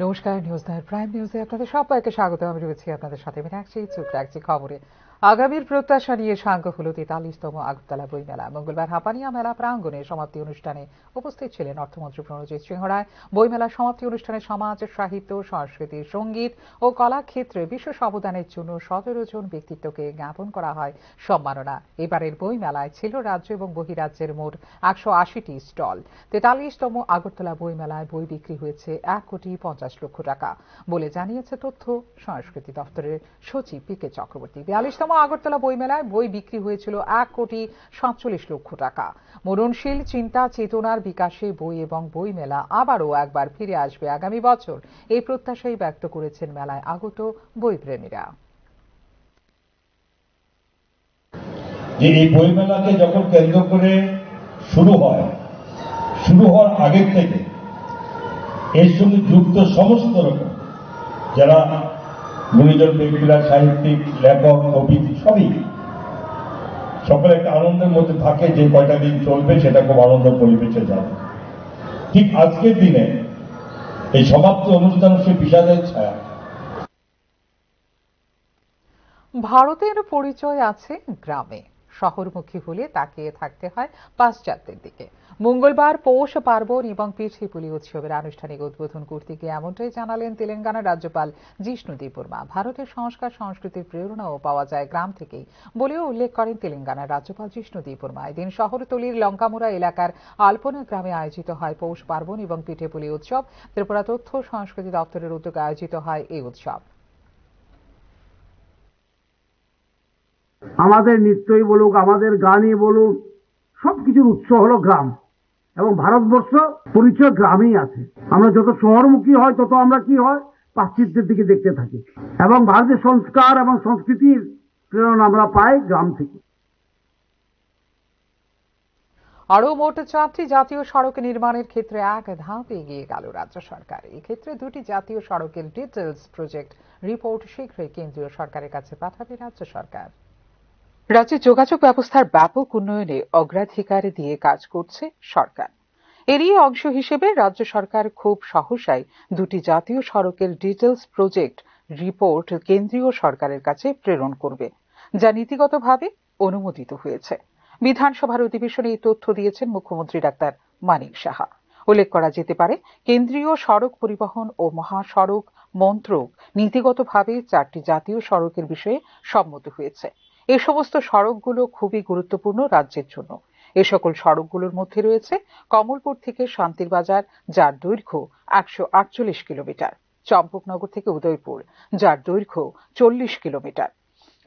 নমস্কার, news night prime নিউজে আপনাদের সবাইকে স্বাগত। আমি রয়েছি আপনাদের সাথে মীনাক্ষী। চোখ রাখছি খবরে। আগামীর প্রত্যাশা নিয়ে সাঙ্গ হলো 43তম আগরতলা বইমেলা। মঙ্গলবার হাপানিয়া মেলা প্রাঙ্গণে সমাপ্তি অনুষ্ঠানে উপস্থিত ছিলেন অর্থমন্ত্রী প্রণজিৎ সিংহ রায়। বইমেলার সমাপ্তি অনুষ্ঠানে সমাজ, সাহিত্য, সংস্কৃতি, সঙ্গীত ও কলাক্ষেত্রে বিশেষ অবদানের জন্য 17 জন ব্যক্তিত্বকে জ্ঞাপন করা হয় সম্মাননা। এবারের বইমেলায় ছিল রাজ্য এবং বহিরাজ্যের মোট 180টি স্টল। 43তম আগরতলা বইমেলায় বই বিক্রি হয়েছে 1,50,00,000 টাকা বলে জানিয়েছে তথ্য সংস্কৃতি দপ্তরের সচিব পি কে চক্রবর্তী। 42তম আগরতলা বইমেলায় বই বিক্রি হয়েছিল 1,47,00,000 টাকা। মননশীল চিন্তা চেতনার বিকাশে বই এবং বইমেলা আবারও একবার ফিরে আসবে আগামী বছর, এই প্রত্যাশাই ব্যক্ত করেছেন মেলায় আগত বইপ্রেমীরা। এই বইমেলাকে যখন কেন্দ্র করে শুরু হওয়ার আগের থেকে এর সঙ্গে যুক্ত সমস্ত রকম যারা গুণীজন ব্যক্তিরা, সাহিত্যিক, লেখক, কবি, সবই সকলে একটা আনন্দের মধ্যে থাকে যে কয়টা দিন চলবে সেটা খুব আনন্দ পরিবেশে যাবে। ঠিক আজকের দিনে এই সমাপ্তি অনুষ্ঠান সে বিষাদের ছায়া। ভারতের পরিচয় আছে গ্রামে, শহরমুখী হলে তাকিয়ে থাকতে হয় পাশ্চাত্যের দিকে। মঙ্গলবার পৌষ পার্বণ এবং পিঠেপুলি উৎসবের আনুষ্ঠানিক উদ্বোধন করতে গিয়ে এমনটাই জানালেন তেলেঙ্গানার রাজ্যপাল জিষ্ণু দেববর্মা। ভারতের সংস্কার সংস্কৃতির প্রেরণাও পাওয়া যায় গ্রাম থেকেই বলেও উল্লেখ করেন তেলেঙ্গানার রাজ্যপাল জিষ্ণু দেববর্মা। এদিন শহরতলির লঙ্কামুড়া এলাকার আলপনা গ্রামে আয়োজিত হয় পৌষ পার্বণ এবং পিঠেপুলি উৎসব। ত্রিপুরা তথ্য সংস্কৃতি দপ্তরের উদ্যোগে আয়োজিত হয় এই উৎসব। আমাদের নৃত্যই বলুক, আমাদের গানই বলুক, সবকিছুর উৎস হলো গ্রাম, এবং ভারতবর্ষ পরিচয় গ্রামেই আছে। আমরা যত শহরমুখী হয় তত আমরা কি হয়, পাশ্চাত্যের দিকে দেখতে থাকি, এবং ভারতের সংস্কার এবং সংস্কৃতির প্রেরণা আমরা পাই গ্রাম থেকে। আরও মোট 4টি জাতীয় সড়ক নির্মাণের ক্ষেত্রে এক ধাপ এগিয়ে গেল রাজ্য সরকার। এক্ষেত্রে 2টি জাতীয় সড়কের ডিটেলস প্রজেক্ট রিপোর্ট শীঘ্রই কেন্দ্রীয় সরকারের কাছে পাঠাবে রাজ্য সরকার। রাজ্যে যোগাযোগ ব্যবস্থার ব্যাপক উন্নয়নে অগ্রাধিকার দিয়ে কাজ করছে সরকার। এরই অংশ হিসেবে রাজ্য সরকার খুব সহসাই 2টি জাতীয় সড়কের ডিটেলস প্রজেক্ট রিপোর্ট কেন্দ্রীয় সরকারের কাছে প্রেরণ করবে, যা নীতিগতভাবে অনুমোদিত হয়েছে। বিধানসভার অধিবেশনে এই তথ্য দিয়েছেন মুখ্যমন্ত্রী ডাক্তার মানিক সাহা। উল্লেখ করা যেতে পারে, কেন্দ্রীয় সড়ক পরিবহন ও মহাসড়ক মন্ত্রক নীতিগতভাবে 4টি জাতীয় সড়কের বিষয়ে সম্মত হয়েছে। এ সমস্ত সড়কগুলো খুবই গুরুত্বপূর্ণ রাজ্যের জন্য। এ সকল সড়কগুলোর মধ্যে রয়েছে কমলপুর থেকে শান্তির বাজার, যার দৈর্ঘ্য 148 কিলোমিটার, চম্পকনগর থেকে উদয়পুর, যার দৈর্ঘ্য 40 কিলোমিটার,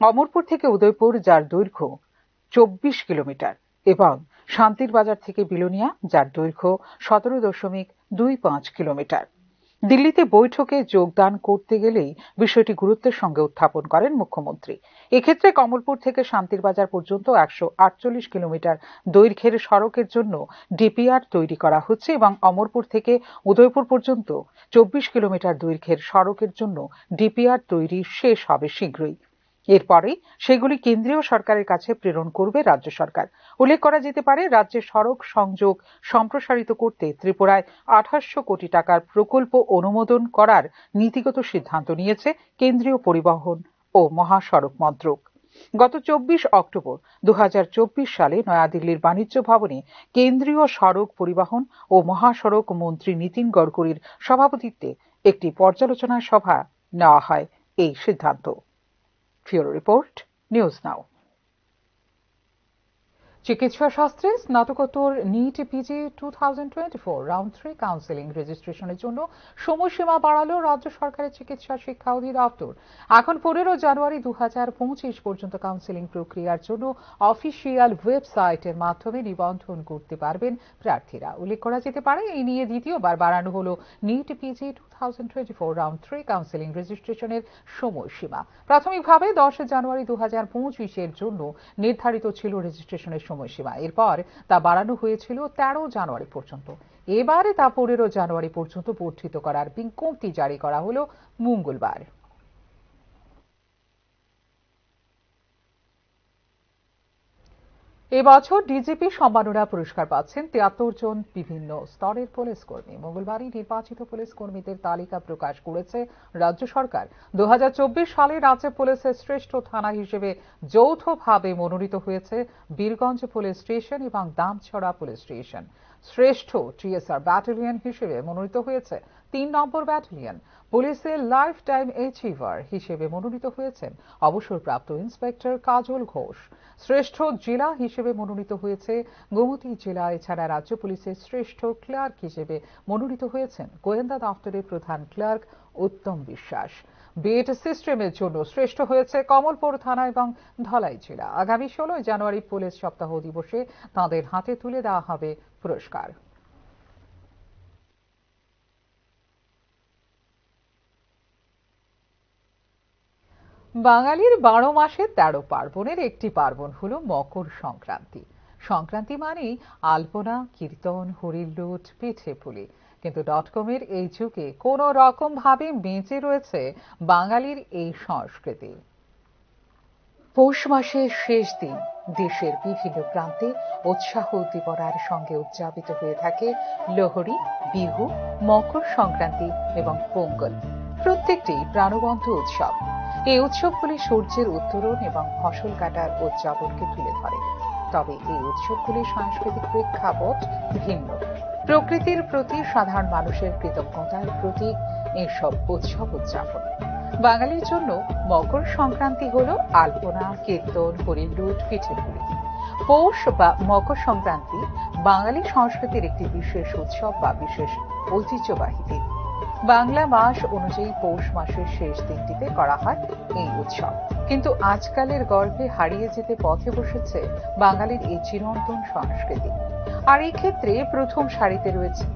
অমরপুর থেকে উদয়পুর, যার দৈর্ঘ্য 24 কিলোমিটার, এবং শান্তির বাজার থেকে বিলোনিয়া, যার দৈর্ঘ্য 17.25 কিলোমিটার। দিল্লিতে বৈঠকে যোগদান করতে গেলেই বিষয়টি গুরুত্বের সঙ্গে উত্থাপন করেন মুখ্যমন্ত্রী। এক্ষেত্রে কমলপুর থেকে শান্তির বাজার পর্যন্ত 148 কিলোমিটার দৈর্ঘ্যের সড়কের জন্য ডিপিআর তৈরি করা হচ্ছে এবং অমরপুর থেকে উদয়পুর পর্যন্ত 24 কিলোমিটার দৈর্ঘ্যের সড়কের জন্য ডিপিআর তৈরি শেষ হবে শীঘ্রই। এরপরেই সেগুলি কেন্দ্রীয় সরকারের কাছে প্রেরণ করবে রাজ্য সরকার। উল্লেখ করা যেতে পারে, রাজ্যের সড়ক সংযোগ সম্প্রসারিত করতে ত্রিপুরায় 2800 কোটি টাকার প্রকল্প অনুমোদন করার নীতিগত সিদ্ধান্ত নিয়েছে কেন্দ্রীয় পরিবহন ও মহাসড়ক মন্ত্রক। গত 24 অক্টোবর 2024 সালে নয়াদিল্লির বাণিজ্য ভবনে কেন্দ্রীয় সড়ক পরিবহন ও মহাসড়ক মন্ত্রী নীতিন গডকরির সভাপতিত্বে একটি পর্যালোচনা সভা নেওয়া হয় এই সিদ্ধান্ত। ব্যুরো রিপোর্ট, নিউজ নাও। চিকিৎসা শাস্ত্রে স্নাতকোত্তর নিট পিজি 2024 রাউন্ড 3 কাউন্সেলিং রেজিস্ট্রেশনের জন্য সময়সীমা বাড়ালো রাজ্য সরকারের চিকিৎসা শিক্ষা অধিদপ্তর। এখন 15 জানুয়ারি 2025 পর্যন্ত কাউন্সেলিং প্রক্রিয়ার জন্য অফিসিয়াল ওয়েবসাইটের মাধ্যমে নিবন্ধন করতে পারবেন প্রার্থীরা। উল্লেখ করা যেতে পারে, এই নিয়ে দ্বিতীয়বার বাড়ানো হলো নিট পিজি 2024 রাউন্ড 3 কাউন্সেলিং রেজিস্ট্রেশনের সময়সীমা। প্রাথমিকভাবে 10 জানুয়ারি 2025 জন্য নির্ধারিত ছিল রেজিস্ট্রেশনের সময়সীমা। এরপর তা বাড়ানো হয়েছিল 13 জানুয়ারি পর্যন্ত। এবারে তা 15 জানুয়ারি পর্যন্ত বর্ধিত করার বিজ্ঞপ্তি জারি করা হলো মঙ্গলবার। এবছর ডিজিপি সম্মাননা পুরস্কার পাচ্ছেন ৭৩ জন বিভিন্ন স্তরের পুলিশ কর্মী। মঙ্গলবারই নির্বাচিত পুলিশ কর্মীদের তালিকা প্রকাশ করেছে রাজ্য সরকার। ২০২৪ সালে রাজ্য পুলিশের শ্রেষ্ঠ থানা হিসেবে যৌথভাবে মনোনীত হয়েছে বীরগঞ্জ পুলিশ স্টেশন এবং দামছড়া পুলিশ স্টেশন। শ্রেষ্ঠ টিএসআর ব্যাটালিয়ন হিসেবে মনোনীত হয়েছে ৩ নম্বর ব্যাটালিয়ন। পুলিশের লাইফ টাইম অ্যাচিভার হিসেবে মনোনীত হয়েছেন অবসরপ্রাপ্ত ইন্সপেক্টর কাজল ঘোষ। শ্রেষ্ঠ জেলা হিসেবে মনোনীত হয়েছে গোমতী জেলা। এছাড়া রাজ্য পুলিশের শ্রেষ্ঠ ক্লার্ক হিসেবে মনোনীত হয়েছেন গোয়েন্দা দপ্তরের প্রধান ক্লার্ক উত্তম বিশ্বাস। বিএড সিস্টেমের জন্য শ্রেষ্ঠ হয়েছে কমলপুর থানা এবং ধলাই জেলা। আগামী ১৬ জানুয়ারি পুলিশ সপ্তাহ দিবসে তাঁদের হাতে তুলে দেওয়া হবে পুরস্কার। বাঙালির ১২ মাসে ১৩ পার্বণের একটি পার্বণ হল মকর সংক্রান্তি। সংক্রান্তি মানেই আলপনা, কীর্তন, হরিলুট, পিঠে পুলি। কিন্তু ডটকমের এই যুগে কোন রকম ভাবে বেঁচে রয়েছে বাঙালির এই সংস্কৃতি। পৌষ মাসের শেষ দিন দেশের বিভিন্ন প্রান্তে উৎসাহ উদ্দীপনার সঙ্গে উদযাপিত হয়ে থাকে লোহড়ী, বিহু, মকর সংক্রান্তি এবং পোঙ্গল। প্রত্যেকটি প্রাণবন্ত উৎসব। এই উৎসবগুলি সূর্যের উত্তরণ এবং ফসল কাটার উদযাপনকে তুলে ধরে। তবে এই উৎসবগুলির সাংস্কৃতিক প্রেক্ষাপট ভিন্ন। প্রকৃতির প্রতি সাধারণ মানুষের কৃতজ্ঞতার প্রতীক এসব উৎসব উদযাপন। বাঙালির জন্য মকর সংক্রান্তি হল আলপনা, কীর্তন, হরিলুট, পিঠেপুলি। পৌষ বা মকর সংক্রান্তি বাঙালি সংস্কৃতির একটি বিশেষ উৎসব বা বিশেষ ঐতিহ্যবাহী দিন। বাংলা মাস অনুযায়ী পৌষ মাসের শেষ দিনটিতে করা হয় এই উৎসব। কিন্তু আজকালের গর্ভে হারিয়ে যেতে পথে বসেছে বাঙালির এই চিরন্তন সংস্কৃতি। আর এই ক্ষেত্রে প্রথম সারিতে রয়েছে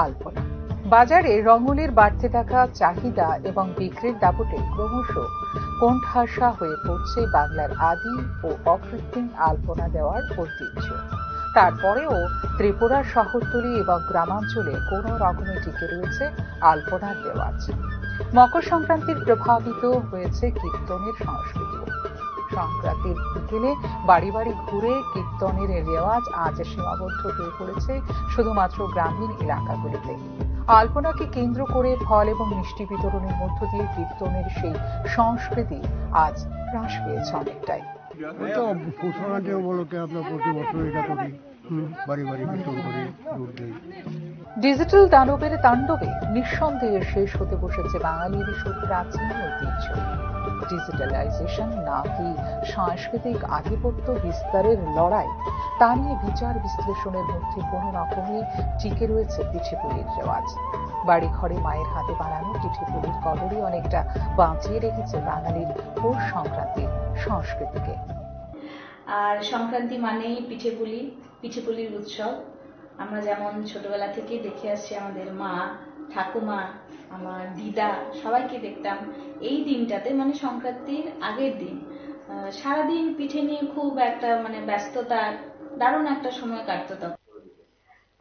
আলপনা। বাজারে রঙের বাড়তে থাকা চাহিদা এবং বিক্রির দাপটে ক্রমশ কোণঠাসা হয়ে পড়ছে বাংলার আদি ও অকৃত্রিম আলপনা দেওয়ার ঐতিহ্য। তারপরেও ত্রিপুরার শহরতলি এবং গ্রামাঞ্চলে কোন রকমে টিকে রয়েছে আলপনার রেওয়াজ। মকর সংক্রান্তির প্রভাবিত হয়েছে কীর্তনের সংস্কৃতিও। সংক্রান্তির বিকেলে বাড়ি বাড়ি ঘুরে কীর্তনের রেওয়াজ আজ সীমাবদ্ধ হয়ে পড়েছে শুধুমাত্র গ্রামীণ এলাকাগুলিতে। আলপনাকে কেন্দ্র করে ফল এবং মিষ্টি বিতরণের মধ্য দিয়ে কীর্তনের সেই সংস্কৃতি আজ হ্রাস পেয়েছে অনেকটাই। ডিজিটাল দানবের তাণ্ডবে নিঃসন্দেহে শেষ হতে বসেছে বাঙালির সুপ্রাচীন ঐতিহ্য। ডিজিটালাইজেশন নাকি সাংস্কৃতিক আধিপত্য বিস্তারের লড়াই, তা নিয়ে বিচার বিশ্লেষণের মধ্যে কোনো রকমই টিকে রয়েছে পিঠেপুলির রেওয়াজ। বাড়ি ঘরে মায়ের হাতে বানানো পিঠেপুলির কদরই অনেকটা বাঁচিয়ে রেখেছে বাঙালির পৌষ সংক্রান্তির সংস্কৃতিকে। আর সংক্রান্তি মানেই পিঠেপুলি, পিঠেপুলির উৎসব। আমরা যেমন ছোটবেলা থেকে দেখে আসছি, আমাদের মা, ঠাকুমা, আমার দিদা সবাইকে দেখতাম এই দিনটাতে, মানে সংক্রান্তির আগের দিন সারাদিন পিঠে নিয়ে খুব একটা ব্যস্ততার দারুণ একটা সময় কাটতো। তখন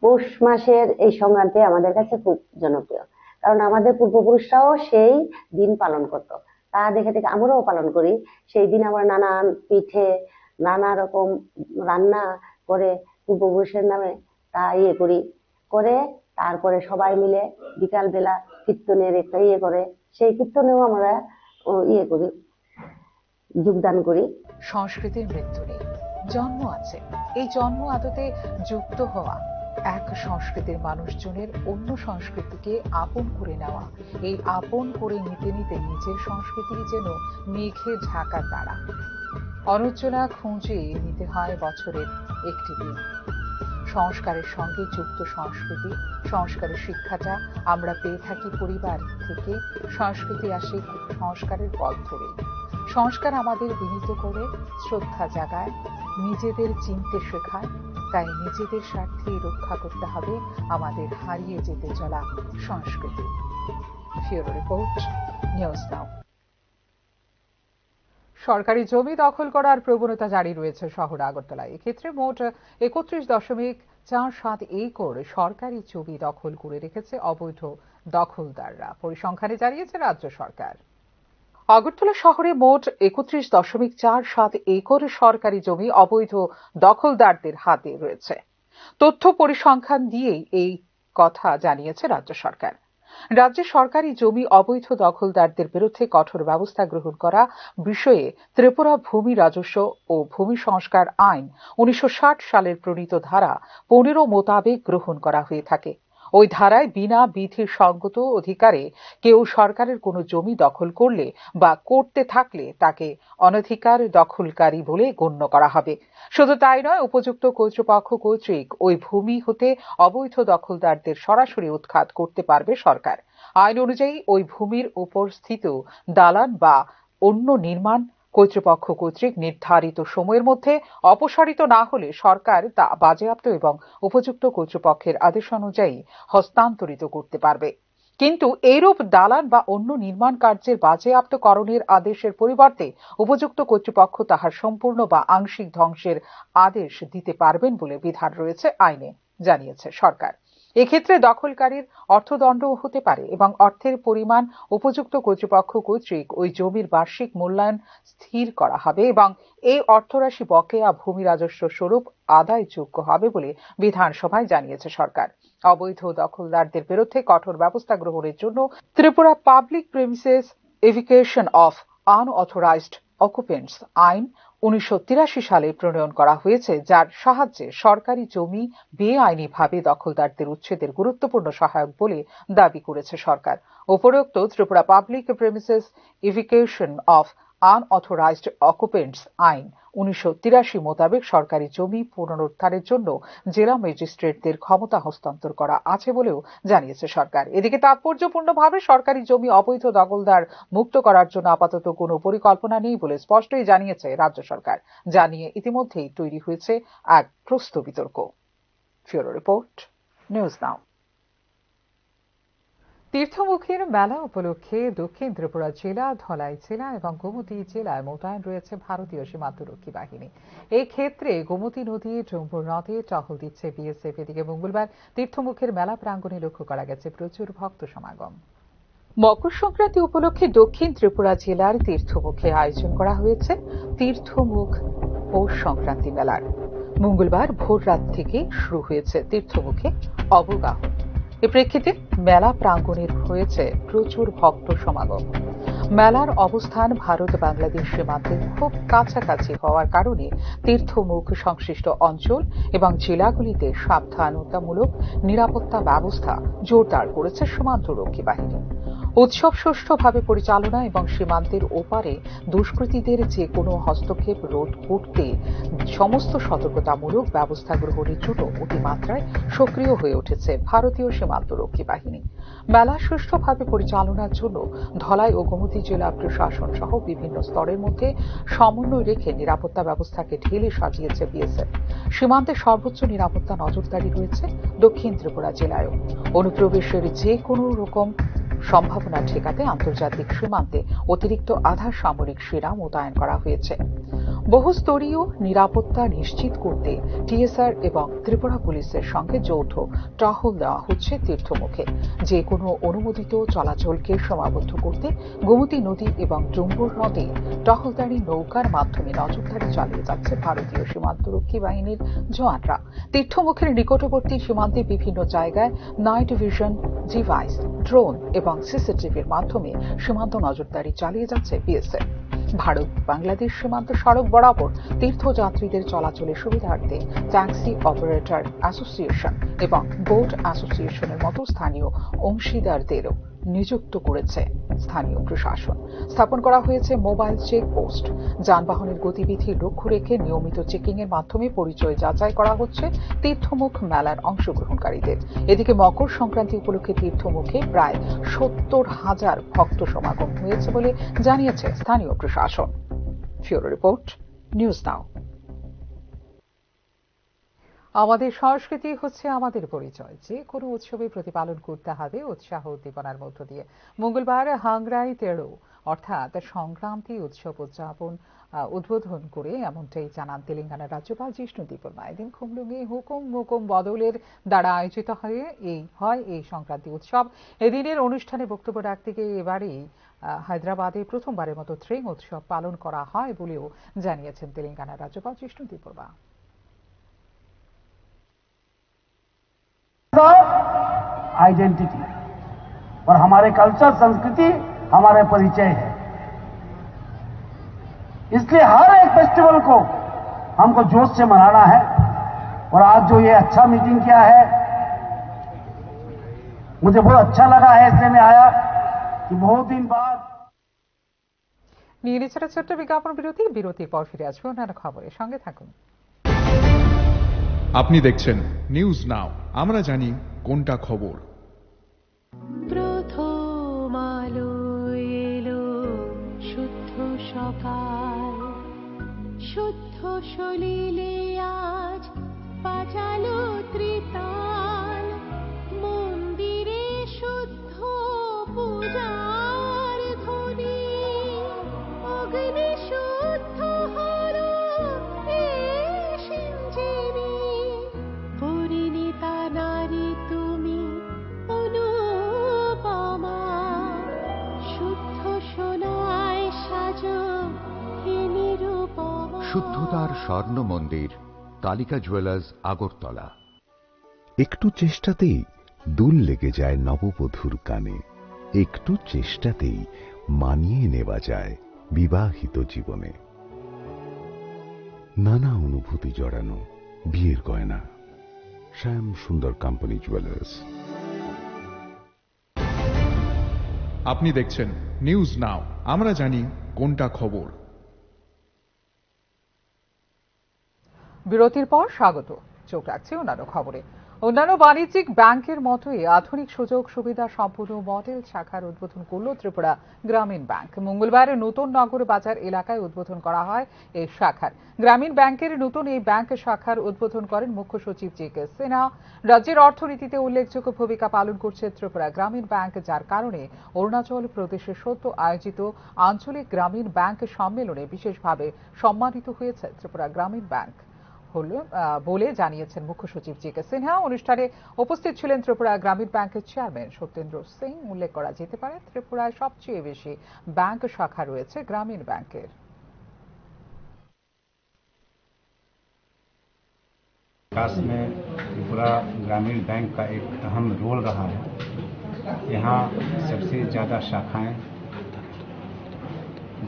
পৌষ মাসের এই সংক্রান্তি আমাদের কাছে খুব জনপ্রিয়, কারণ আমাদের পূর্বপুরুষরাও সেই দিন পালন করত। তা দেখে দেখে আমরাও পালন করি। সেই দিন আমরা নানান পিঠে, নানা রকম রান্না করে পূর্বপুরুষের নামে তা করে তারপরে সবাই মিলে বিকাল বেলা কীর্তনের একটা করে, সেই কীর্তনেও আমরা করি, যোগদান করি। সংস্কৃতির মৃত্যু নেই, জন্ম আছে। এই জন্ম আদতে যুক্ত হওয়া, এক সংস্কৃতির মানুষজনের অন্য সংস্কৃতিকে আপন করে নেওয়া, এই আপন করে নিতে নিতে নিজের সংস্কৃতি যেন মেঘে ঢাকা তারা। অনুজ্জ্বলা খুঁজে নিতে হয় বছরের একটি দিন। সংস্কারের সঙ্গে যুক্ত সংস্কৃতি, সংস্কারের শিক্ষাটা আমরা পেয়ে থাকি পরিবার থেকে। সংস্কৃতি আসে সংস্কারের পথ ধরে। সংস্কার আমাদের বিনীত করে, শ্রদ্ধা জাগায়, নিজেদের চিনতে শেখায়। তাই নিজেদের স্বার্থে রক্ষা করতে হবে আমাদের হারিয়ে যেতে চলা সংস্কৃতি। ব্যুরো রিপোর্ট, নিউজ নাও। সরকারি জমি দখল করার প্রবণতা জারি রয়েছে শহর আগরতলায়। এক্ষেত্রে মোট 31.47 একর সরকারি জমি দখল করে রেখেছে অবৈধ দখলদাররা, পরিসংখ্যানে জানিয়েছে রাজ্য সরকার। আগরতলা শহরে মোট ৩১.৪৭ একর সরকারি জমি অবৈধ দখলদারদের হাতে রয়েছে। তথ্য পরিসংখ্যান দিয়েই এই কথা জানিয়েছে রাজ্য সরকার। রাজ্যে সরকারি জমি অবৈধ দখলদারদের বিরুদ্ধে কঠোর ব্যবস্থা গ্রহণ করা বিষয়ে ত্রিপুরা ভূমি রাজস্ব ও ভূমি সংস্কার আইন ১৯৬০ সালের প্রণীত ধারা ১৫ মোতাবেক গ্রহণ করা হয়ে থাকে। ওই ধারায় বিনা বিধির সঙ্গত অধিকারে কেউ সরকারের কোনো জমি দখল করলে বা করতে থাকলে তাকে অনধিকার দখলকারী বলে গণ্য করা হবে। শুধু তাই নয়, উপযুক্ত কর্তৃপক্ষ কর্তৃক ওই ভূমি হতে অবৈধ দখলদারদের সরাসরি উৎখাত করতে পারবে সরকার। আইন অনুযায়ী ওই ভূমির উপর স্থিত দালান বা অন্য নির্মাণ কর্তৃপক্ষ কর্তৃক নির্ধারিত সময়ের মধ্যে অপসারিত না হলে সরকার তা বাজেয়াপ্ত এবং উপযুক্ত কর্তৃপক্ষের আদেশ অনুযায়ী হস্তান্তরিত করতে পারবে। কিন্তু এইরূপ দালান বা অন্য নির্মাণ কার্যের বাজেয়াপ্তকরণের আদেশের পরিবর্তে উপযুক্ত কর্তৃপক্ষ তাহার সম্পূর্ণ বা আংশিক ধ্বংসের আদেশ দিতে পারবেন বলে বিধান রয়েছে আইনে, জানিয়েছে সরকার। এক্ষেত্রে দখলকারীর অর্থদণ্ডও হতে পারে এবং অর্থের পরিমাণ উপযুক্ত কর্তৃপক্ষ কর্তৃক ওই জমির বার্ষিক মূল্যায়ন স্থির করা হবে এবং এই অর্থরাশি বকেয়া ভূমি রাজস্ব স্বরূপ আদায়যোগ্য হবে বলে বিধানসভায় জানিয়েছে সরকার। অবৈধ দখলদারদের বিরুদ্ধে কঠোর ব্যবস্থা গ্রহণের জন্য Tripura public premises eviction of unauthorised occupants আইন ১৯৮৩ সালে প্রণয়ন করা হয়েছে, যার সাহায্যে সরকারি জমি বেআইনিভাবে দখলদারদের উচ্ছেদের গুরুত্বপূর্ণ সহায়ক বলে দাবি করেছে সরকার। উপরোক্ত Tripura public premises eviction of unauthorised occupants আইন ১৯৮৩ মোতাবেক সরকারি জমি পুনরুদ্ধারের জন্য জেলা ম্যাজিস্ট্রেটদের ক্ষমতা হস্তান্তর করা আছে বলেও জানিয়েছে সরকার। এদিকে তাৎপর্যপূর্ণভাবে সরকারি জমি অবৈধ দখলদার মুক্ত করার জন্য আপাতত কোনো পরিকল্পনা নেই বলে স্পষ্টই জানিয়েছে রাজ্য সরকার, যা নিয়ে ইতিমধ্যেই তৈরি হয়েছে এক প্রস্থ বিতর্ক। Bureau report, news now. তীর্থমুখীর মেলা উপলক্ষে দক্ষিণ ত্রিপুরা জেলা, ধলাই জেলা এবং গোমতী জেলায় মোতায়েন রয়েছে ভারতীয় সীমান্তরক্ষী বাহিনী। এই ক্ষেত্রে গোমতী নদী, ডুম্বুর নদে টহল দিচ্ছে বিএসএফ। এদিকে মঙ্গলবার তীর্থমুখীর মেলা প্রাঙ্গণে লক্ষ্য করা গেছে প্রচুর ভক্ত সমাগম। মকর সংক্রান্তি উপলক্ষে দক্ষিণ ত্রিপুরা জেলার তীর্থমুখে আয়োজন করা হয়েছে তীর্থমুখ পৌষ সংক্রান্তি মেলার। মঙ্গলবার ভোর রাত থেকে শুরু হয়েছে তীর্থমুখে অবগাহন। এ প্রেক্ষিতে মেলা প্রাঙ্গণে হয়েছে প্রচুর ভক্ত সমাগম। মেলার অবস্থান ভারত বাংলাদেশ সীমান্তের খুব কাছাকাছি হওয়ার কারণে তীর্থমুখ সংশ্লিষ্ট অঞ্চল এবং জেলাগুলিতে সাবধানতামূলক নিরাপত্তা ব্যবস্থা জোরদার করেছে সীমান্তরক্ষী বাহিনী। উৎসব সুষ্ঠুভাবে পরিচালনা এবং সীমান্তের ওপারে দুষ্কৃতীদের যে কোনো হস্তক্ষেপ রোধ করতে সমস্ত সতর্কতামূলক ব্যবস্থা গ্রহণের জন্য অতিমাত্রায় সক্রিয় হয়ে উঠেছে ভারতীয় সীমান্তরক্ষী বাহিনী। মেলা সুষ্ঠুভাবে পরিচালনার জন্য ধলাই ও গোমতী জেলা প্রশাসন সহ বিভিন্ন স্তরের মধ্যে সমন্বয় রেখে নিরাপত্তা ব্যবস্থাকে ঢেলে সাজিয়েছে বিএসএফ। সীমান্তে সর্বোচ্চ নিরাপত্তা নজরদারি রয়েছে দক্ষিণ ত্রিপুরা জেলায়ও। অনুপ্রবেশের যে কোনো রকম সম্ভাবনা ঠেকাতে আন্তর্জাতিক সীমান্তে অতিরিক্ত আধা সামরিক সেনা মোতায়েন করা হয়েছে। বহুস্তরীয় নিরাপত্তা নিশ্চিত করতে টিএসআর এবং ত্রিপুরা পুলিশের সঙ্গে যৌথ টহল দেওয়া হচ্ছে তীর্থমুখে। যে কোনো অনুমোদিত চলাচলকে সীমাবদ্ধ করতে গোমতী নদী এবং ডুম্বুর নদে টহলদারি নৌকার মাধ্যমে নজরদারি চালিয়ে যাচ্ছে ভারতীয় সীমান্তরক্ষী বাহিনীর জওয়ানরা। তীর্থমুখের নিকটবর্তী সীমান্তে বিভিন্ন জায়গায় নাইট ভিশন ডিভাইস, ড্রোন এবং সিসিটিভির মাধ্যমে সীমান্ত নজরদারি চালিয়ে যাচ্ছে বিএসএফ। ভারত বাংলাদেশ সীমান্ত সড়ক বরাবর তীর্থযাত্রীদের চলাচলের সুবিধার্থে ট্যাক্সি অপারেটর অ্যাসোসিয়েশন এবং বোট অ্যাসোসিয়েশনের মতো স্থানীয় অংশীদারদেরও নিযুক্ত করেছে স্থানীয় প্রশাসন। স্থাপন করা হয়েছে মোবাইল চেকপোস্ট। যানবাহনের গতিবিধি লক্ষ্য রেখে নিয়মিত চেকিং এর মাধ্যমে পরিচয় যাচাই করা হচ্ছে তীর্থমুখ মেলার অংশগ্রহণকারীদের। এদিকে মকর সংক্রান্তি উপলক্ষে তীর্থমুখে প্রায় ৭০,০০০ ভক্ত সমাগম হয়েছে বলে জানিয়েছে স্থানীয় প্রশাসন। ব্যুরো রিপোর্ট, নিউজ নাও। আমাদের সংস্কৃতি হচ্ছে আমাদের পরিচয়, যে কোনো উৎসবে প্রতিপালন করতে হবে উৎসাহ উদ্দীপনার মধ্য দিয়ে। মঙ্গলবার হাংরাই তেরো অর্থাৎ সংক্রান্তি উৎসব উদ্বোধন করে এমনটাই জানান তেলেঙ্গানার রাজ্যপাল জিষ্ণু দেববর্মা। এদিন খুমলুঙে হুকুম মুকুম বদলের দ্বারা আয়োজিত হয় এই সংক্রান্তি উৎসব। এদিনের অনুষ্ঠানে বক্তব্য রাখতে গিয়ে এবারেই হায়দ্রাবাদে প্রথমবারের মতো থ্রেং উৎসব পালন করা হয় বলেও জানিয়েছেন তেলেঙ্গানার রাজ্যপাল জিষ্ণু দেববর্মা। आइडेंटिटी और हमारे कल्चर संस्कृति हमारे परिचय है, इसलिए हर एक फेस्टिवल को हमको जोश से मनाना है। और आज जो ये अच्छा मीटिंग किया है मुझे बहुत अच्छा लगा है, इसलिए मैं आया कि बहुत दिन बाद। নিয়ে নিচ্ছে ছোট্ট বিজ্ঞাপন বিরতির পর ফিরে আসবো অন্যান্য খবরের সঙ্গে থাকুন। আপনি দেখছেন নিউজ নাও, আমরা জানি কোনটা খবর। প্রথম আলো এলো শুদ্ধ সকাল, শুদ্ধ সলিলে আজ বাজালো ত্রিতাল, মন্দিরে শুদ্ধ পূজার ধ্বনি, অগ্নি শুদ্ধ হলো সিঞ্জিনী, পরিণীতা নারী তুমি অনুপমা, শুদ্ধ সোনায় সাজো হে নিরুপমা। শুদ্ধতার স্বর্ণ মন্দির, কালিকা জুয়েলার্স, আগরতলা। একটু চেষ্টাতেই দুল লেগে যায় নববধূর কানে, একটু চেষ্টাতেই মানিয়ে নেওয়া যায় বিবাহিত জীবনে। নানা অনুভূতি জড়ানো বিয়ের গয়না, শ্যাম সুন্দর কোম্পানি জুয়েলার্স। আপনি দেখছেন নিউজ নাও, আমরা জানি কোনটা খবর। বিরতির পর স্বাগত। চোখ রাখছি অন্যান্য খবরে। অন্যান্য বাণিজ্যিক ব্যাংকের মতোই আধুনিক সুযোগ সুবিধা সম্পূর্ণ মডেল শাখার উদ্বোধন করল ত্রিপুরা গ্রামীণ ব্যাংক। মঙ্গলবার নতুন নগর বাজার এলাকায় উদ্বোধন করা হয় এই শাখার। গ্রামীণ ব্যাংকের নতুন এই ব্যাংক শাখার উদ্বোধন করেন মুখ্য সচিব জি.কে. সিনহা। রাজ্যের অর্থনীতিতে উল্লেখযোগ্য ভূমিকা পালন করছে ত্রিপুরা গ্রামীণ ব্যাংক, যার কারণে অরুণাচল প্রদেশে সদ্য আয়োজিত আঞ্চলিক গ্রামীণ ব্যাংক সম্মেলনে বিশেষভাবে সম্মানিত হয়েছে ত্রিপুরা গ্রামীণ ব্যাংক বলে জানিয়েছেন মুখ্য সচিব জি.কে. সিনহা। অনুষ্ঠানে উপস্থিত ছিলেন ত্রিপুরা গ্রামীণ ব্যাংকের চেয়ারম্যান সত্যেন্দ্র সিং। উল্লেখ করা যেতে পারে, ত্রিপুরায় সবচেয়ে বেশি ব্যাংক শাখা রয়েছে গ্রামীণ ব্যাংকের। विकास में त्रिपुरा ग्रामीण बैंक का एक अहम रोल रहा है। यहाँ सबसे ज़्यादा शाखाएं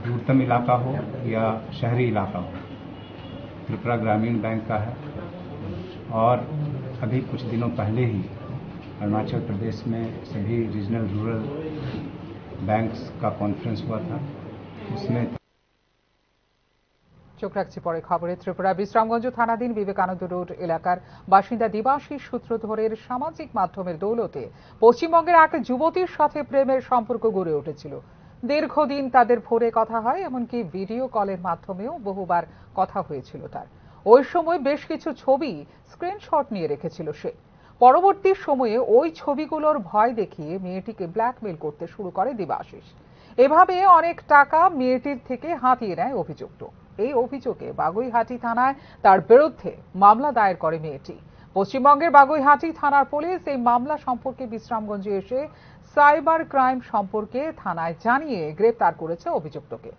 दूरतम इलाका हो या शहरी इलाका हो, त्रिपुरा ग्रामीण बैंक का है। और अभी कुछ दिनों पहले ही अरुणाचल प्रदेश में सभी रीजनल रूरल बैंक्स का कॉन्फ्रेंस हुआ था, उसमें। চোখ রাখছি পরে খবরে। ত্রিপুরা বিশ্রামগঞ্জ থানাধীন বিবেকানন্দ রোড এলাকার বাসিন্দা দেবাশিস সূত্রধরের সামাজিক মাধ্যমের দৌলতে পশ্চিমবঙ্গের এক যুবতীর সাথে প্রেমের সম্পর্ক গড়ে উঠেছিল। দীর্ঘদিন তাদের ফোনে কথা হয়, এমনকি ভিডিও কলের মাধ্যমেও বহুবার কথা হয়েছিল তার। ওই সময় বেশ কিছু ছবি স্ক্রিনশট নিয়ে রেখেছিল সে। পরবর্তী সময়ে ওই ছবিগুলোর ভয় দেখিয়ে মেয়েটিকে ব্ল্যাকমেল করতে শুরু করে দেবাশিস। এভাবে অনেক টাকা মেয়েটির থেকে হাতিয়ে নেয় অভিযুক্ত। এই অভিযোগে বাগুইহাটি থানায় তার বিরুদ্ধে মামলা দায়ের করে মেয়েটি। পশ্চিমবঙ্গের বাগুইহাটি থানার পুলিশ এই মামলা সম্পর্কে বিশ্রামগঞ্জে এসে সাইবার ক্রাইম সম্পর্কে থানায় জানিয়ে গ্রেপ্তার করেছে অভিযুক্তকে।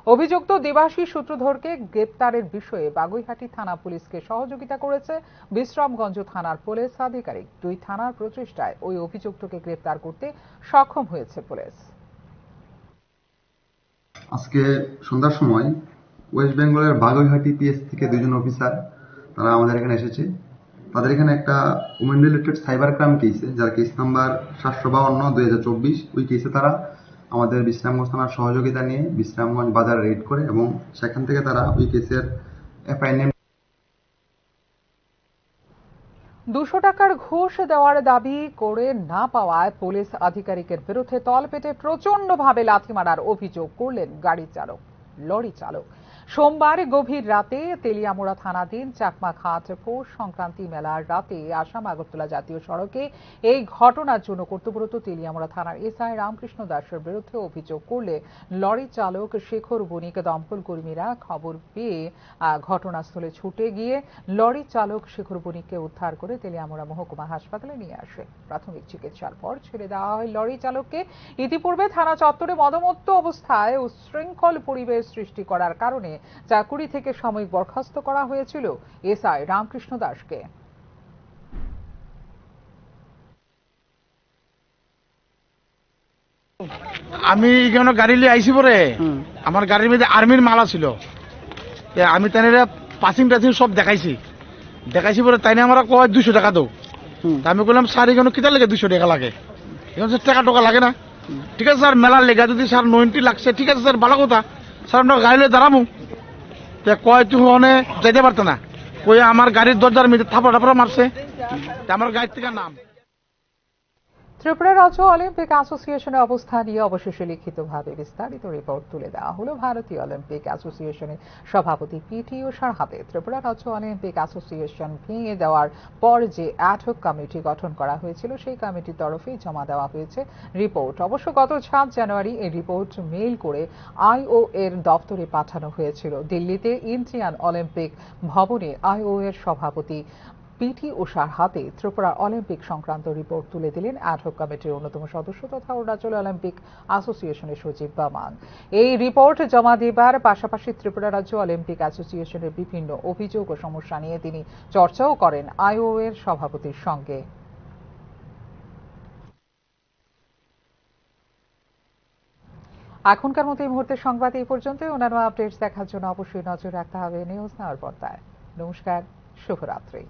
অভিযুক্ত দেবাশিস সূত্রধরকে গ্রেপ্তারের বিষয়ে বাগুইহাটি থানা পুলিশকে সহযোগিতা করেছে বিশ্রামগঞ্জ থানার পুলিশ আধিকারিক। দুই থানার প্রচেষ্টায় ওই অভিযুক্তকে গ্রেপ্তার করতে সক্ষম হয়েছে পুলিশ। আজকে সন্ধ্যার সময় ওয়েস্ট বেঙ্গলের বাগুইহাটি পিএস থেকে দুজন অফিসার তারা আমাদের এখানে এসেছে। তাদের এখানে একটা উমেন রিলেটেড সাইবার ক্রাইম কেসে, যার কেস নাম্বার 752/2024, ওই কেসে তারা আমাদের বিশ্রামগঞ্জ থানার সহযোগিতা নিয়ে বিশ্রামগঞ্জ বাজার রেড করে এবং সেখান থেকে তারা ওই কেসের এফআইআর নেম। 200 টাকার ঘুষ দেওয়ার দাবি করে না পাওয়ায় পুলিশ আধিকারিকের বিরুদ্ধে তলপেটে প্রচন্ডভাবে লাথি মারার অভিযোগ করলেন লরি চালক। সোমবার গভীর রাতে তেলিয়ামুড়া থানাধীন চাকমাঘাট পৌষ সংক্রান্তি মেলার রাতে আসাম আগরতলা জাতীয় সড়কে এই ঘটনার জন্য কর্তব্যরত তেলিয়ামুড়া থানার এসআই রামকৃষ্ণ দাসের বিরুদ্ধে অভিযোগ করলে লরি চালক শেখর বণিক দমকল কর্মীরা খবর পেয়ে ঘটনাস্থলে ছুটে গিয়ে লরি চালক শেখর বণিককে উদ্ধার করে তেলিয়ামুড়া মহকুমা হাসপাতালে নিয়ে আসে। প্রাথমিক চিকিৎসার পর ছেড়ে দেওয়া হয় লরি চালককে। ইতিপূর্বে থানা চত্বরে মদমত্ত অবস্থায় উচ্ছৃঙ্খল পরিবেশ সৃষ্টি করার কারণে চাকুরি থেকে সাময়িক বরখাস্ত করা হয়েছিল এসআই রামকৃষ্ণ দাসকে। আমি এখানে গাড়ি নিয়ে আইসি পরে আমার গাড়ির মধ্যে আর্মির মালা ছিল। আমি তাই পাসিং টাসিং সব দেখাইছি পরে তাই আমরা কয় 200 টাকা দাও। আমি বললাম স্যার এখানে কিতা লাগে 200 টাকা লাগে? এখন টাকা টোকা লাগে না। ঠিক আছে স্যার, মেলার লেগা যদি স্যার 90 লাগছে, ঠিক আছে স্যার, ভালো কথা, স্যার আমরা গাড়ি লয়ে দাঁড়াবো। কয় তুই ওখানে যেতে পারত না, কই আমার গাড়ির দরজার মধ্যে থাপড়া মারছে, আমার গাড়ি থেকে নাম। ত্রিপুরা রাজ্য অলিম্পিক অ্যাসোসিয়েশনের অবস্থা নিয়ে অবশেষে লিখিতভাবে বিস্তারিত রিপোর্ট তুলে দেওয়া হলো ভারতীয় অলিম্পিক অ্যাসোসিয়েশনের সভাপতি পিটি উষার হাতে। ত্রিপুরা রাজ্য অলিম্পিক অ্যাসোসিয়েশন ভেঙে দেওয়ার পর যে অ্যাডহক কমিটি গঠন করা হয়েছিল সেই কমিটির তরফেই জমা দেওয়া হয়েছে রিপোর্ট। অবশ্য গত 7 জানুয়ারি এই রিপোর্ট মেইল করে আইও এর দপ্তরে পাঠানো হয়েছিল। দিল্লিতে ইন্ডিয়ান অলিম্পিক ভবনে আইও এর সভাপতি পিটি উষার হাতে ত্রিপুরা অলিম্পিক সংক্রান্ত রিপোর্ট তুলে দিলেন অ্যাডহক কমিটির অন্যতম সদস্য তথা অরুণাচল অলিম্পিক অ্যাসোসিয়েশনের সচিব বামাং। এই রিপোর্ট জমা দেবার পাশাপাশি ত্রিপুরা রাজ্য অলিম্পিক অ্যাসোসিয়েশনের বিভিন্ন অভিযোগ ও সমস্যা নিয়ে তিনি চর্চাও করেন আইও এর সভাপতির সঙ্গে। এখনকার মতো এই মুহূর্তের সংবাদ এই পর্যন্ত। অন্যান্য আপডেটস দেখার জন্য অবশ্যই নজর রাখতে হবে নিউজ নাওর পর্দায়। নমস্কার, শুভরাত্রি।